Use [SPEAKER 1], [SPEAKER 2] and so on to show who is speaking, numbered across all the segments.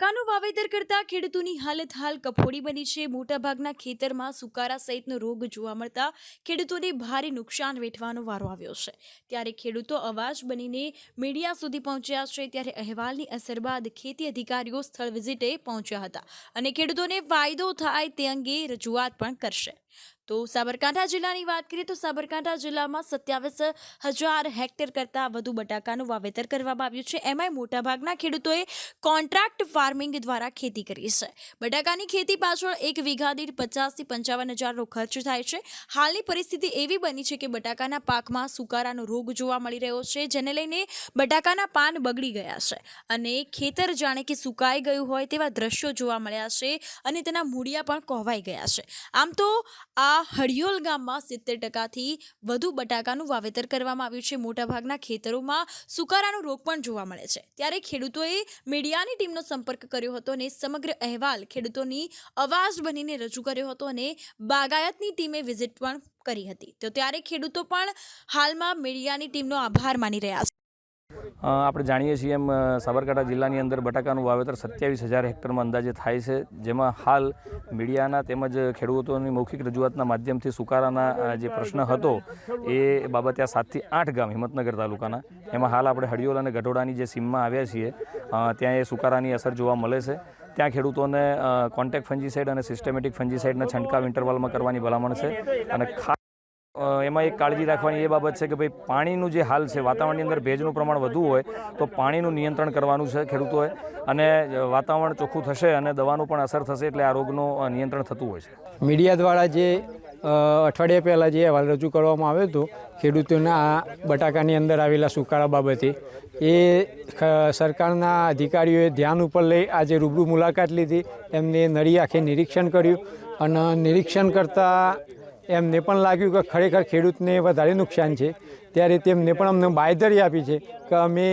[SPEAKER 1] બટાકાનું વાવેતર કરતા ખેડૂતોની હાલત હાલ કફોડી બની છે। મોટાભાગના ખેતરમાં સુકારા સહિતનો રોગ જોવા મળતા ખેડૂતોને ભારે નુકસાન વેઠવાનો વારો આવ્યો છે। ત્યારે ખેડૂતો અવાજ બનીને મીડિયા સુધી પહોંચ્યા છે। ત્યારે અહેવાલની અસર બાદ ખેતી અધિકારીઓ સ્થળ વિઝિટે પહોંચ્યા હતા અને ખેડૂતોને ફાયદો થાય તે અંગે રજૂઆત પણ કરશે। તો સાબરકાંઠા જિલ્લાની વાત કરીએ તો સાબરકાંઠા જિલ્લામાં 27,000 હેક્ટર કરતાં વધુ બટાકાનું વાવેતર કરવામાં આવ્યું છે। એમાંય મોટાભાગના ખેડૂતોએ કોન્ટ્રાક્ટ ફાર્મિંગ દ્વારા ખેતી કરી છે। બટાકાની ખેતી પાછળ એક વીઘા દીઠ 50,000 થી 55,000નો ખર્ચ થાય છે। હાલની પરિસ્થિતિ એવી બની છે કે બટાકાના પાકમાં સુકારાનો રોગ જોવા મળી રહ્યો છે, જેને લઈને બટાકાના પાન બગડી ગયા છે અને ખેતર જાણે કે સુકાઈ ગયું હોય તેવા દ્રશ્યો જોવા મળ્યા છે અને તેના મૂળિયા પણ કોહવાઈ ગયા છે। આમ તો આ હડિયોલ ગામમાં 70%થી વધુ બટાકાનું વાવેતર કરવામાં આવ્યું છે। મોટાભાગના ખેતરોમાં સુકારાનો રોગ પણ જોવા મળે છે। ત્યારે ખેડૂતોએ મીડિયાની ટીમનો સંપર્ક કર્યો હતો અને સમગ્ર અહેવાલ ખેડૂતોની અવાજ બનીને રજૂ કર્યો હતો અને બાગાયતની ટીમે વિઝિટ પણ કરી હતી। તો ત્યારે ખેડૂતો પણ હાલમાં મીડિયાની ટીમનો આભાર માની રહ્યા છે।
[SPEAKER 2] આપણે જાણીએ છીએ એમ સાબરકાંઠા જિલ્લાની અંદર બટાકાનું વાવેતર 27,000 હેક્ટરમાં અંદાજે થાય છે, જેમાં હાલ મીડિયાના તેમજ ખેડૂતોની મૌખિક રજૂઆતના માધ્યમથી સુકારાના જે પ્રશ્ન હતો એ બાબતે આ 7 થી 8 ગામ હિંમતનગર તાલુકાના, એમાં હાલ આપણે હડિયોલ અને ગઢોડાની જે સીમમાં આવ્યા છીએ ત્યાં એ સુકારાની અસર જોવા મળે છે। ત્યાં ખેડૂતોને કોન્ટેક્ટ ફંજીસાઇડ અને સિસ્ટમેટિક ફંજીસાઇડના છંટકાવ ઇન્ટરવલમાં કરવાની ભલામણ છે અને એમાં એક કાળજી રાખવાની એ બાબત છે કે ભાઈ પાણીનું જે હાલ છે, વાતાવરણની અંદર ભેજનું પ્રમાણ વધુ હોય તો પાણીનું નિયંત્રણ કરવાનું છે ખેડૂતોએ, અને વાતાવરણ ચોખ્ખું થશે અને દવાનું પણ અસર થશે એટલે આ રોગનું નિયંત્રણ થતું હોય છે।
[SPEAKER 3] મીડિયા દ્વારા જે અઠવાડિયા પહેલાં જે અહેવાલ રજૂ કરવામાં આવ્યો હતો ખેડૂતોના બટાકાની અંદર આવેલા સુકારા બાબતે, એ સરકારના અધિકારીઓએ ધ્યાન ઉપર લઈ આજે રૂબરૂ મુલાકાત લીધી, એમને નરી આંખે નિરીક્ષણ કર્યું અને નિરીક્ષણ કરતાં એમને પણ લાગ્યું કે ખરેખર ખેડૂતને વધારે નુકસાન છે। ત્યારે તેમને પણ અમને બાંયધરી આપી છે કે અમે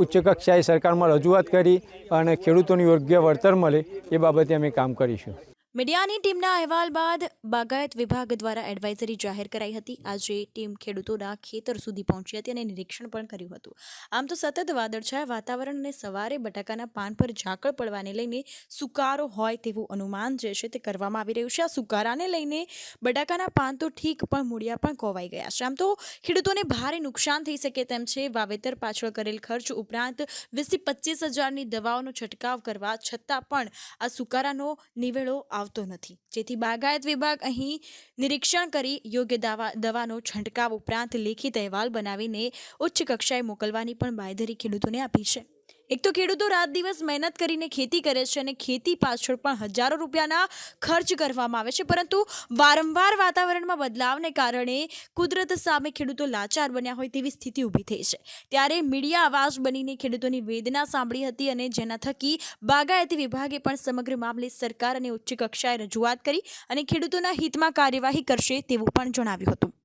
[SPEAKER 3] ઉચ્ચ કક્ષાએ સરકારમાં રજૂઆત કરી અને ખેડૂતોને યોગ્ય વળતર મળે એ બાબતે અમે કામ કરીશું।
[SPEAKER 1] મીડિયાની ટીમના અહેવાલ બાદ બાગાયત વિભાગ દ્વારા એડવાઇઝરી જાહેર કરાઈ હતી। આજે ટીમ ખેડૂતોના ખેતર સુધી પહોંચી હતી અને નિરીક્ષણ પણ કર્યું હતું। આમ તો સતત વાદળછાયા વાતાવરણ અને સવારે બટાકાના પાન પર ઝાકળ પડવાને લઈને સુકારો હોય તેવું અનુમાન જે છે તે કરવામાં આવી રહ્યું છે। આ સુકારાને લઈને બટાકાના પાન તો ઠીક પણ મૂળિયા પણ કોવાઈ ગયા છે। આમ તો ખેડૂતોને ભારે નુકસાન થઈ શકે તેમ છે। વાવેતર પાછળ કરેલ ખર્ચ ઉપરાંત 20,000 થી 25,000ની દવાઓનો છંટકાવ કરવા છતાં પણ આ સુકારાનો નિવેડો આવતો નથી, જેથી બાગાયત વિભાગ અહીં નિરીક્ષણ કરી યોગ્ય દવાનો છંટકાવ ઉપરાંત લેખિત અહેવાલ બનાવીને ઉચ્ચ કક્ષાએ મોકલવાની પણ બાંયધરી ખેડૂતોને આપી છે। એક તો ખેડૂતો રાત દિવસ મહેનત કરીને ખેતી કરે છે અને ખેતી પાછળ પણ હજારો રૂપિયાના ખર્ચ કરવામાં આવે છે, પરંતુ વારંવાર વાતાવરણમાં બદલાવને કારણે કુદરત સામે ખેડૂતો લાચાર બન્યા હોય તેવી સ્થિતિ ઊભી થઈ છે। ત્યારે મીડિયા આવાજ બનીને ખેડૂતોની વેદના સાંભળી હતી અને જેના થકી બાગાયતી વિભાગે પણ સમગ્ર મામલે સરકાર અને ઉચ્ચ કક્ષાએ રજૂઆત કરી અને ખેડૂતોના હિતમાં કાર્યવાહી કરશે તેવું પણ જણાવ્યું હતું।